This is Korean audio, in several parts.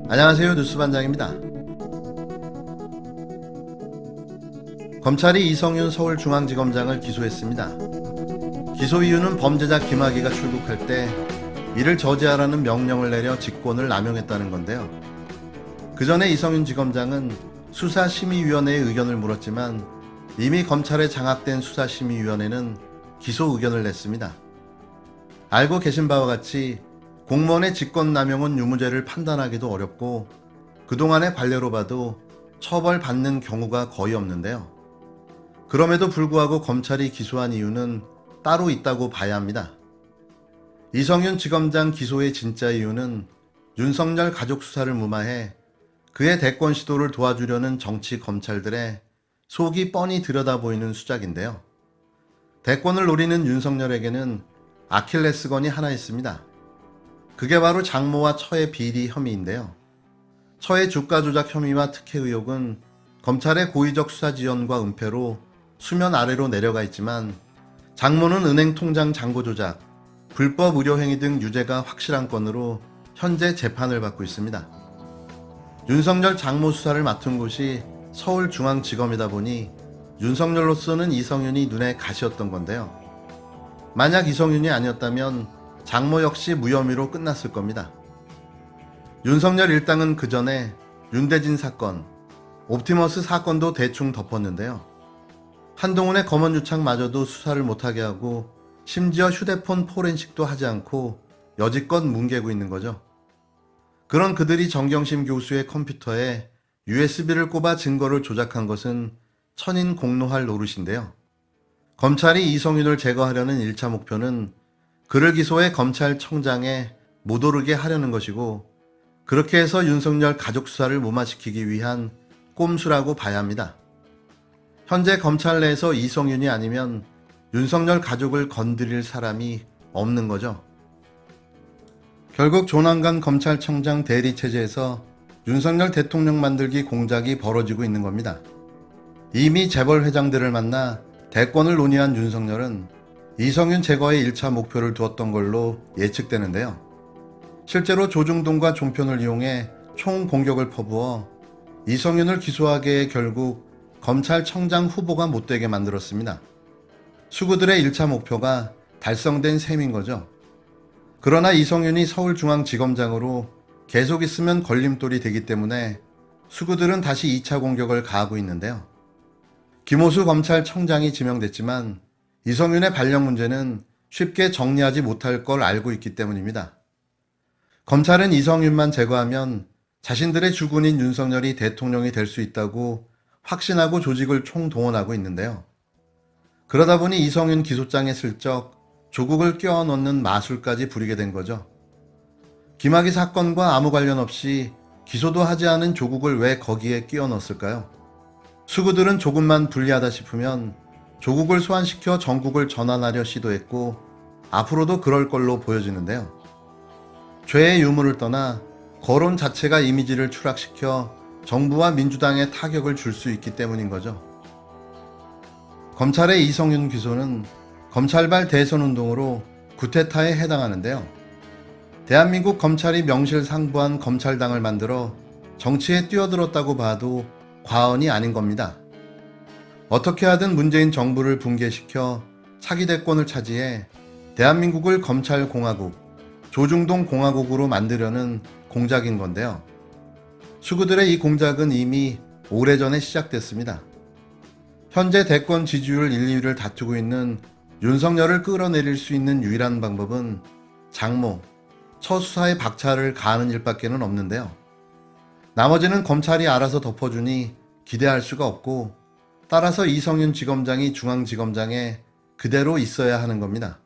안녕하세요. 뉴스반장입니다. 검찰이 이성윤 서울중앙지검장을 기소했습니다. 기소 이유는 범죄자 김학의가 출국할 때 이를 저지하라는 명령을 내려 직권을 남용했다는 건데요. 그 전에 이성윤 지검장은 수사심의위원회의 의견을 물었지만 이미 검찰에 장악된 수사심의위원회는 기소 의견을 냈습니다. 알고 계신 바와 같이 공무원의 직권남용은 유무죄를 판단하기도 어렵고 그동안의 관례로 봐도 처벌받는 경우가 거의 없는데요. 그럼에도 불구하고 검찰이 기소한 이유는 따로 있다고 봐야 합니다. 이성윤 지검장 기소의 진짜 이유는 윤석열 가족 수사를 무마해 그의 대권 시도를 도와주려는 정치 검찰들의 속이 뻔히 들여다보이는 수작인데요. 대권을 노리는 윤석열에게는 아킬레스건이 하나 있습니다. 그게 바로 장모와 처의 비리 혐의인데요. 처의 주가 조작 혐의와 특혜 의혹은 검찰의 고의적 수사 지연과 은폐로 수면 아래로 내려가 있지만 장모는 은행 통장 잔고 조작, 불법 의료 행위 등 유죄가 확실한 건으로 현재 재판을 받고 있습니다. 윤석열 장모 수사를 맡은 곳이 서울중앙지검이다 보니 윤석열로서는 이성윤이 눈에 가시였던 건데요. 만약 이성윤이 아니었다면 장모 역시 무혐의로 끝났을 겁니다. 윤석열 일당은 그 전에 윤대진 사건, 옵티머스 사건도 대충 덮었는데요. 한동훈의 검언 유착마저도 수사를 못하게 하고 심지어 휴대폰 포렌식도 하지 않고 여지껏 뭉개고 있는 거죠. 그런 그들이 정경심 교수의 컴퓨터에 USB를 꼽아 증거를 조작한 것은 천인공노할 노릇인데요. 검찰이 이성윤을 제거하려는 1차 목표는 그를 기소해 검찰청장에 못 오르게 하려는 것이고 그렇게 해서 윤석열 가족 수사를 무마시키기 위한 꼼수라고 봐야 합니다. 현재 검찰 내에서 이성윤이 아니면 윤석열 가족을 건드릴 사람이 없는 거죠. 결국 조난간 검찰청장 대리체제에서 윤석열 대통령 만들기 공작이 벌어지고 있는 겁니다. 이미 재벌 회장들을 만나 대권을 논의한 윤석열은 이성윤 제거에 1차 목표를 두었던 걸로 예측되는데요. 실제로 조중동과 종편을 이용해 총 공격을 퍼부어 이성윤을 기소하게 해 결국 검찰청장 후보가 못되게 만들었습니다. 수구들의 1차 목표가 달성된 셈인 거죠. 그러나 이성윤이 서울중앙지검장으로 계속 있으면 걸림돌이 되기 때문에 수구들은 다시 2차 공격을 가하고 있는데요. 김호수 검찰청장이 지명됐지만 이성윤의 발령 문제는 쉽게 정리하지 못할 걸 알고 있기 때문입니다. 검찰은 이성윤만 제거하면 자신들의 주군인 윤석열이 대통령이 될 수 있다고 확신하고 조직을 총동원하고 있는데요. 그러다 보니 이성윤 기소장에 슬쩍 조국을 끼워 넣는 마술까지 부리게 된 거죠. 김학의 사건과 아무 관련 없이 기소도 하지 않은 조국을 왜 거기에 끼워 넣었을까요? 수구들은 조금만 불리하다 싶으면 조국을 소환시켜 전국을 전환하려 시도했고 앞으로도 그럴 걸로 보여지는데요. 죄의 유무를 떠나 거론 자체가 이미지를 추락시켜 정부와 민주당에 타격을 줄 수 있기 때문인 거죠. 검찰의 이성윤 기소는 검찰발 대선운동으로 구테타에 해당하는데요. 대한민국 검찰이 명실상부한 검찰당을 만들어 정치에 뛰어들었다고 봐도 과언이 아닌 겁니다. 어떻게 하든 문재인 정부를 붕괴시켜 차기 대권을 차지해 대한민국을 검찰공화국, 조중동 공화국으로 만들려는 공작인 건데요. 수구들의 이 공작은 이미 오래전에 시작됐습니다. 현재 대권 지지율 1, 2위를 다투고 있는 윤석열을 끌어내릴 수 있는 유일한 방법은 장모, 처 수사에 박차를 가하는 일밖에는 없는데요. 나머지는 검찰이 알아서 덮어주니 기대할 수가 없고 따라서 이성윤 지검장이 중앙지검장에 그대로 있어야 하는 겁니다.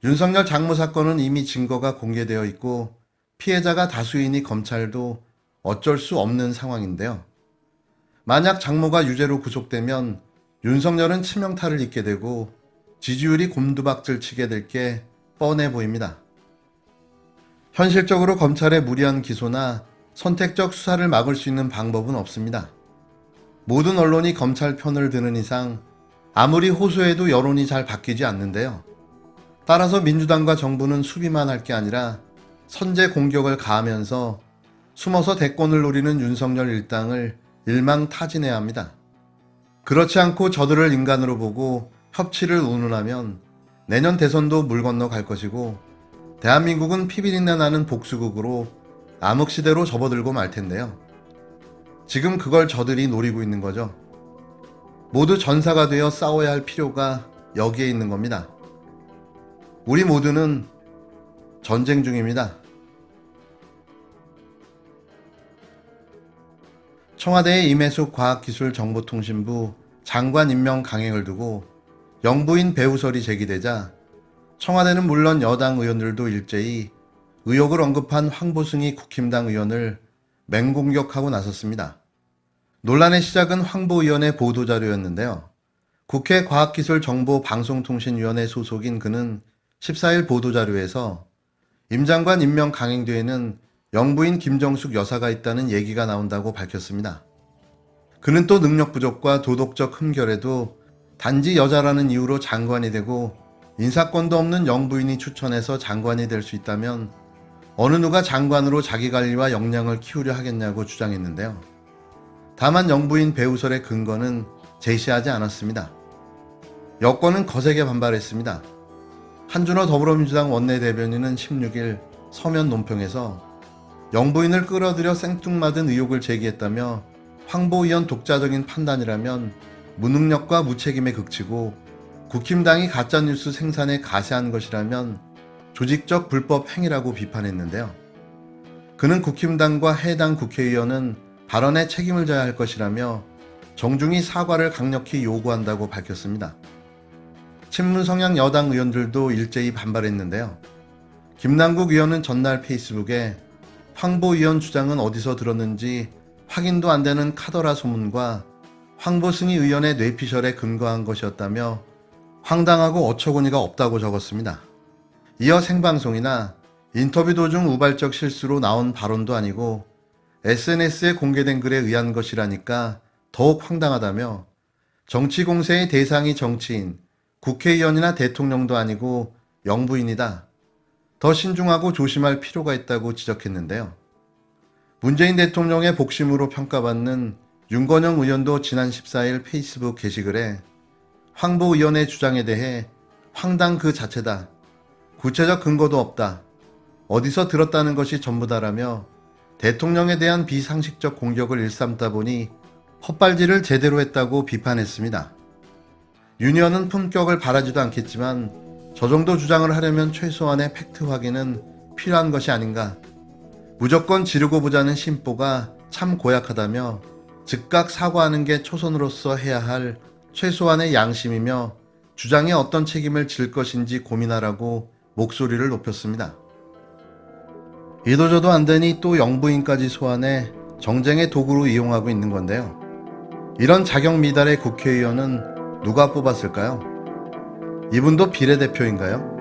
윤석열 장모 사건은 이미 증거가 공개되어 있고 피해자가 다수이니 검찰도 어쩔 수 없는 상황인데요. 만약 장모가 유죄로 구속되면 윤석열은 치명타를 입게 되고 지지율이 곤두박질 치게 될 게 뻔해 보입니다. 현실적으로 검찰의 무리한 기소나 선택적 수사를 막을 수 있는 방법은 없습니다. 모든 언론이 검찰 편을 드는 이상 아무리 호소해도 여론이 잘 바뀌지 않는데요. 따라서 민주당과 정부는 수비만 할 게 아니라 선제 공격을 가하면서 숨어서 대권을 노리는 윤석열 일당을 일망타진해야 합니다. 그렇지 않고 저들을 인간으로 보고 협치를 운운하면 내년 대선도 물 건너 갈 것이고 대한민국은 피비린내 나는 복수국으로 암흑시대로 접어들고 말 텐데요. 지금 그걸 저들이 노리고 있는 거죠. 모두 전사가 되어 싸워야 할 필요가 여기에 있는 겁니다. 우리 모두는 전쟁 중입니다. 청와대의 임혜숙 과학기술정보통신부 장관 임명 강행을 두고 영부인 배우설이 제기되자 청와대는 물론 여당 의원들도 일제히 의혹을 언급한 황보승희 국힘당 의원을 맹공격하고 나섰습니다. 논란의 시작은 황보 의원의 보도자료였는데요. 국회 과학기술정보방송통신위원회 소속인 그는 14일 보도자료에서 임 장관 임명 강행뒤에는 영부인 김정숙 여사가 있다는 얘기가 나온다고 밝혔습니다. 그는 또 능력 부족과 도덕적 흠결에도 단지 여자라는 이유로 장관이 되고 인사권도 없는 영부인이 추천해서 장관이 될 수 있다면 어느 누가 장관으로 자기 관리와 역량을 키우려 하겠냐고 주장했는데요. 다만 영부인 배우설의 근거는 제시하지 않았습니다. 여권은 거세게 반발했습니다. 한준호 더불어민주당 원내대변인은 16일 서면 논평에서 영부인을 끌어들여 생뚱맞은 의혹을 제기했다며 황보 의원 독자적인 판단이라면 무능력과 무책임에 그치고 국힘당이 가짜뉴스 생산에 가세한 것이라면 조직적 불법 행위라고 비판했는데요. 그는 국힘당과 해당 국회의원은 발언에 책임을 져야 할 것이라며 정중히 사과를 강력히 요구한다고 밝혔습니다. 친문 성향 여당 의원들도 일제히 반발했는데요. 김남국 의원은 전날 페이스북에 황보 의원 주장은 어디서 들었는지 확인도 안 되는 카더라 소문과 황보승희 의원의 뇌피셜에 근거한 것이었다며 황당하고 어처구니가 없다고 적었습니다. 이어 생방송이나 인터뷰 도중 우발적 실수로 나온 발언도 아니고 SNS에 공개된 글에 의한 것이라니까 더욱 황당하다며 정치 공세의 대상이 정치인, 국회의원이나 대통령도 아니고 영부인이다. 더 신중하고 조심할 필요가 있다고 지적했는데요. 문재인 대통령의 복심으로 평가받는 윤건영 의원도 지난 14일 페이스북 게시글에 황보 의원의 주장에 대해 황당 그 자체다. 구체적 근거도 없다. 어디서 들었다는 것이 전부다라며 대통령에 대한 비상식적 공격을 일삼다 보니 헛발질을 제대로 했다고 비판했습니다. 윤 의원은 품격을 바라지도 않겠지만 저 정도 주장을 하려면 최소한의 팩트 확인은 필요한 것이 아닌가. 무조건 지르고 보자는 심보가 참 고약하다며 즉각 사과하는 게 초선으로서 해야 할 최소한의 양심이며 주장에 어떤 책임을 질 것인지 고민하라고 목소리를 높였습니다. 이도저도 안 되니 또 영부인까지 소환해 정쟁의 도구로 이용하고 있는 건데요. 이런 자격 미달의 국회의원은 누가 뽑았을까요? 이분도 비례대표인가요?